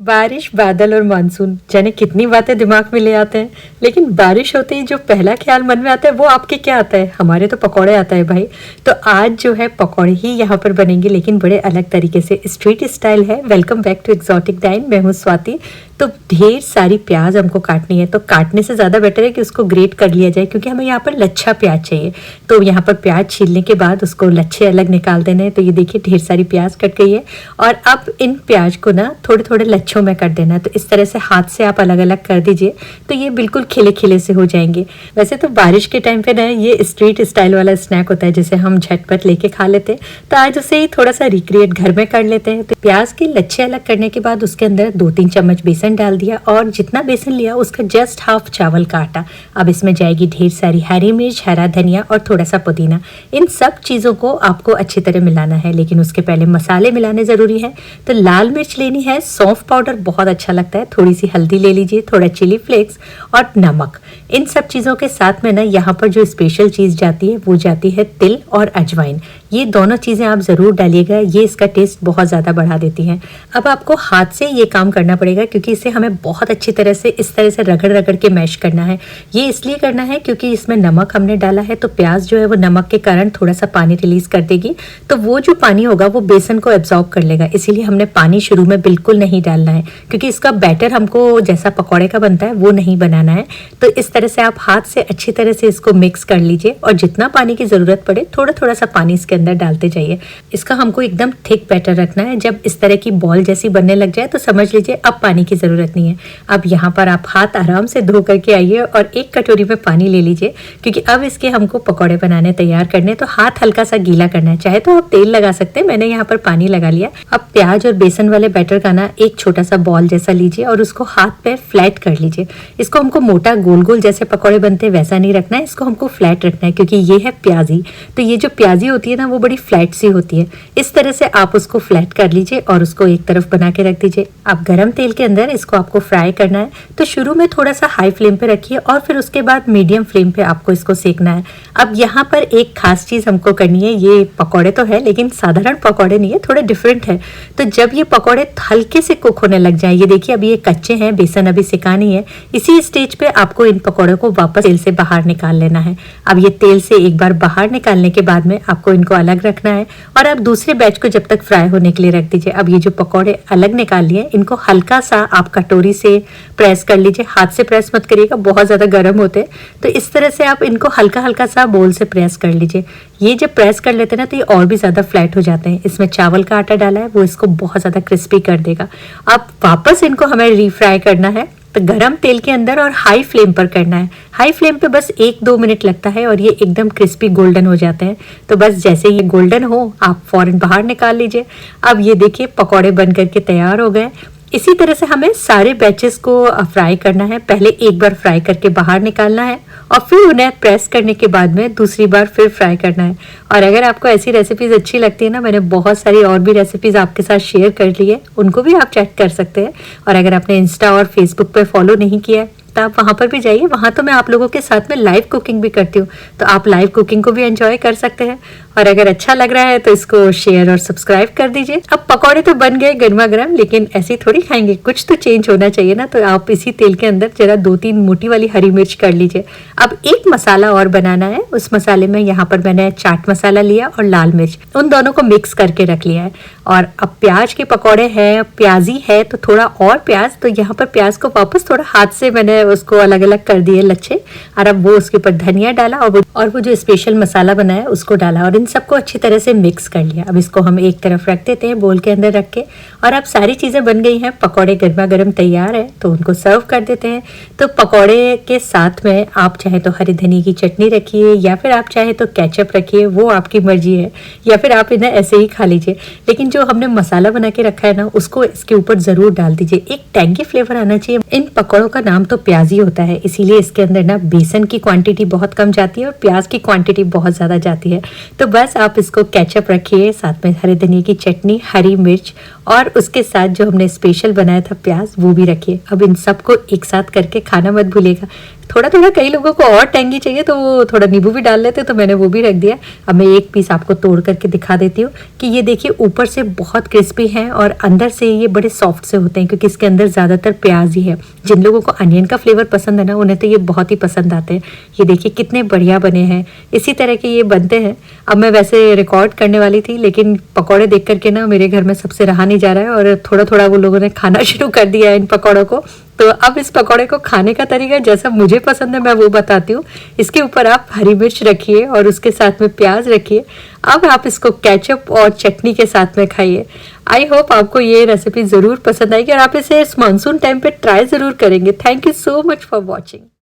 बारिश, बादल और मानसून जाने कितनी बातें दिमाग में ले आते हैं, लेकिन बारिश होते ही जो पहला ख्याल मन में आता है वो आपके क्या आता है? हमारे तो पकौड़े आता है भाई। तो आज जो है पकौड़े ही यहाँ पर बनेंगे, लेकिन बड़े अलग तरीके से, स्ट्रीट स्टाइल है। Welcome back to exotic dine. मैं हूँ स्वाति। तो ढेर सारी प्याज हमको काटनी है, तो काटने से ज़्यादा बेटर है कि उसको ग्रेट कर लिया जाए, क्योंकि हमें यहाँ पर लच्छा प्याज चाहिए। तो यहाँ पर प्याज छीलने के बाद उसको लच्छे अलग निकाल देने हैं। तो ये देखिए ढेर सारी प्याज कट गई है, और अब इन प्याज को ना थोड़े थोड़े लच्छों में कर देना है। तो इस तरह से हाथ से आप अलग अलग कर दीजिए, तो ये बिल्कुल खिले खिले से हो जाएंगे। वैसे तो बारिश के टाइम पे ना ये स्ट्रीट स्टाइल वाला स्नैक होता है, जिसे हम झटपट लेके खा लेते हैं। तो आज उसे ही थोड़ा सा रिक्रिएट घर में कर लेते हैं। तो प्याज के लच्छे अलग करने के बाद उसके अंदर 2-3 चम्मच बेसन डाल दिया, और जितना बेसन लिया उसका जस्ट हाफ चावल का आटा। अब इसमें जाएगी ढेर सारी हरी मिर्च, हरा धनिया और थोड़ा सा पुदीना। इन सब चीज़ों को आपको अच्छी तरह मिलाना है, लेकिन उसके पहले मसाले मिलाने ज़रूरी है। तो लाल मिर्च लेनी है, सौंफ पाउडर बहुत अच्छा लगता है, थोड़ी सी हल्दी ले लीजिए, थोड़ा चिली फ्लेक्स और नमक। इन सब चीज़ों के साथ में ना यहाँ पर जो स्पेशल चीज़ जाती है वो जाती है तिल और अजवाइन। ये दोनों चीज़ें आप ज़रूर डालिएगा, ये इसका टेस्ट बहुत ज़्यादा बढ़ा देती हैं। अब आपको हाथ से ये काम करना पड़ेगा, क्योंकि इसे हमें बहुत अच्छी तरह से इस तरह से रगड़ रगड़ के मैश करना है। ये इसलिए करना है क्योंकि इसमें नमक हमने डाला है, तो प्याज जो है वो नमक के कारण थोड़ा सा पानी रिलीज कर देगी। तो वो जो पानी होगा वो बेसन को एब्जॉर्ब कर लेगा, इसीलिए हमने पानी शुरू में बिल्कुल नहीं डालना है, क्योंकि इसका बैटर हमको जैसा पकौड़े का बनता है वो नहीं बनाना है। तो इस तरह से आप हाथ से अच्छी तरह से इसको मिक्स कर लीजिए, और जितना पानी की ज़रूरत पड़े थोड़ा थोड़ा सा पानी इसके अंदर डालते जाइए। इसका हमको एकदम थिक बैटर रखना है। जब इस तरह की बॉल जैसी बनने लग जाए तो समझ लीजिए अब पानी की ज़रूरत नहीं है। अब यहाँ पर आप हाथ आराम से धो करके आइए और एक कटोरी में पानी ले लीजिए, क्योंकि अब इसके हमको पकौड़े बनाने तैयार करने। तो हाथ हल्का सा गीला करना है, चाहे तो आप तेल लगा सकते हैं, मैंने यहाँ पर पानी लगा लिया। अब प्याज और बेसन वाले बैटर का ना एक छोटा सा बॉल जैसा लीजिए और उसको हाथ पे फ्लैट कर लीजिए। इसको हमको मोटा गोल गोल जैसे पकौड़े बनते हैं वैसा नहीं रखना है, इसको हमको फ्लैट रखना है, क्योंकि ये है प्याजी। तो ये जो प्याजी होती है ना वो बड़ी फ्लैट सी होती है। इस तरह से आप उसको फ्लैट कर लीजिए और उसको एक तरफ बना के रख दीजिए। अब गरम तेल के अंदर इसको आपको फ्राई करना है। तो शुरू में थोड़ा सा हाई फ्लेम पे रखिए, और फिर उसके बाद मीडियम फ्लेम पे आपको इसको सेकना है। अब यहाँ पर एक खास चीज़ हमको करनी है। ये पकौड़े तो है, लेकिन साधारण पकौड़े नहीं है, थोड़े डिफरेंट है। तो जब ये पकौड़े हल्के से कुक होने लग जाए, ये देखिए अभी ये कच्चे हैं, बेसन अभी सिका नहीं है, इसी स्टेज पे आपको इन पकौड़ों को वापस तेल से बाहर निकाल लेना है। अब ये तेल से एक बार बाहर निकालने के बाद में आपको इनको अलग रखना है, और अब दूसरे बैच को जब तक फ्राई होने के लिए रख दीजिए। अब ये जो पकौड़े अलग निकाल लिए, इनको हल्का सा आप कटोरी से प्रेस कर लीजिए। हाथ से प्रेस मत करिएगा, बहुत ज़्यादा गर्म होते हैं। तो इस तरह से आप इनको हल्का हल्का सा बोल से प्रेस कर लीजिए। ये जब प्रेस कर लेते हैं ना तो ये और भी ज़्यादा फ्लैट हो जाते हैं। इसमें चावल का आटा डाला है, वो इसको बहुत ज़्यादा क्रिस्पी कर देगा। अब वापस इनको हमें रीफ्राई करना है, तो गरम तेल के अंदर और हाई फ्लेम पर करना है। हाई फ्लेम पे बस 1-2 मिनट लगता है और ये एकदम क्रिस्पी गोल्डन हो जाते हैं। तो बस जैसे ये गोल्डन हो आप फौरन बाहर निकाल लीजिए। अब ये देखिए पकौड़े बन करके तैयार हो गए। इसी तरह से हमें सारे बैचेस को फ्राई करना है। पहले एक बार फ्राई करके बाहर निकालना है, और फिर उन्हें प्रेस करने के बाद में दूसरी बार फिर फ्राई करना है। और अगर आपको ऐसी रेसिपीज़ अच्छी लगती है ना, मैंने बहुत सारी और भी रेसिपीज़ आपके साथ शेयर कर ली है, उनको भी आप चेक कर सकते हैं। और अगर आपने इंस्टा और फेसबुक पे फॉलो नहीं किया है तो आप वहाँ पर भी जाइए, वहाँ तो मैं आप लोगों के साथ में लाइव कुकिंग भी करती हूँ, तो आप लाइव कुकिंग को भी एंजॉय कर सकते हैं। और अगर अच्छा लग रहा है तो इसको शेयर और सब्सक्राइब कर दीजिए। अब पकौड़े तो बन गए गर्मा गर्म, लेकिन ऐसे ही थोड़ी खाएंगे, कुछ तो चेंज होना चाहिए ना। तो आप इसी तेल के अंदर जरा 2-3 मोटी वाली हरी मिर्च कर लीजिए। अब एक मसाला और बनाना है। उस मसाले में यहाँ पर मैंने चाट मसाला लिया और लाल मिर्च, उन दोनों को मिक्स करके रख लिया है। और अब प्याज के पकौड़े हैं, प्याजी है तो थोड़ा और प्याज, तो यहाँ पर प्याज को वापस थोड़ा हाथ से मैंने उसको अलग अलग कर दिए लच्छे, और अब वो उसके ऊपर धनिया डाला, और वो जो स्पेशल मसाला बनाया उसको डाला, और इन सबको अच्छी तरह से मिक्स कर लिया। अब इसको हम एक तरफ रख देते हैं बोल के अंदर रख के। और अब सारी चीज़ें बन गई हैं, पकौड़े गर्मा गर्म तैयार है, तो उनको सर्व कर देते हैं। तो पकौड़े के साथ में आप चाहे तो हरी धनिया की चटनी रखिए, या फिर आप चाहे तो केचप रखिए, वो आपकी मर्जी है, या फिर आप इन्हें ऐसे ही खा लीजिए। लेकिन जो हमने मसाला बना के रखा है ना, उसको इसके ऊपर ज़रूर डाल दीजिए। एक टैंगी फ्लेवर आना चाहिए। इन पकौड़ों का नाम तो प्याज प्याजी होता है, इसीलिए इसके अंदर ना बेसन की क्वांटिटी बहुत कम जाती है और प्याज की क्वांटिटी बहुत ज़्यादा जाती है। तो बस आप इसको केचप रखिए, साथ में हरे धनिया की चटनी, हरी मिर्च और उसके साथ जो हमने स्पेशल बनाया था प्याज वो भी रखिए। अब इन सबको एक साथ करके खाना मत भूलिएगा। थोड़ा थोड़ा कई लोगों को और टेंगी चाहिए तो वो थोड़ा नींबू भी डाल लेते, तो मैंने वो भी रख दिया। अब मैं एक पीस आपको तोड़ करके दिखा देती हूँ कि ये देखिए ऊपर से बहुत क्रिस्पी है और अंदर से ये बड़े सॉफ्ट से होते हैं, क्योंकि इसके अंदर ज़्यादातर प्याज ही है। जिन लोगों को अनियन का फ्लेवर पसंद है ना, उन्हें तो ये बहुत ही पसंद आते हैं। ये देखिए कितने बढ़िया बने हैं, इसी तरह के ये बनते हैं। अब मैं वैसे रिकॉर्ड करने वाली थी, लेकिन पकौड़े देख करके ना मेरे घर में सबसे रहा नहीं जा रहा है और थोड़ा थोड़ा वो लोगों ने खाना शुरू कर दिया है इन पकौड़ों को। तो अब इस पकौड़े को खाने का तरीका जैसा मुझे पसंद है मैं वो बताती हूँ। इसके ऊपर आप हरी मिर्च रखिए और उसके साथ में प्याज रखिए। अब आप इसको केचप और चटनी के साथ में खाइए। आई होप आपको ये रेसिपी ज़रूर पसंद आएगी और आप इसे इस मानसून टाइम पे ट्राई ज़रूर करेंगे। Thank you so much for watching.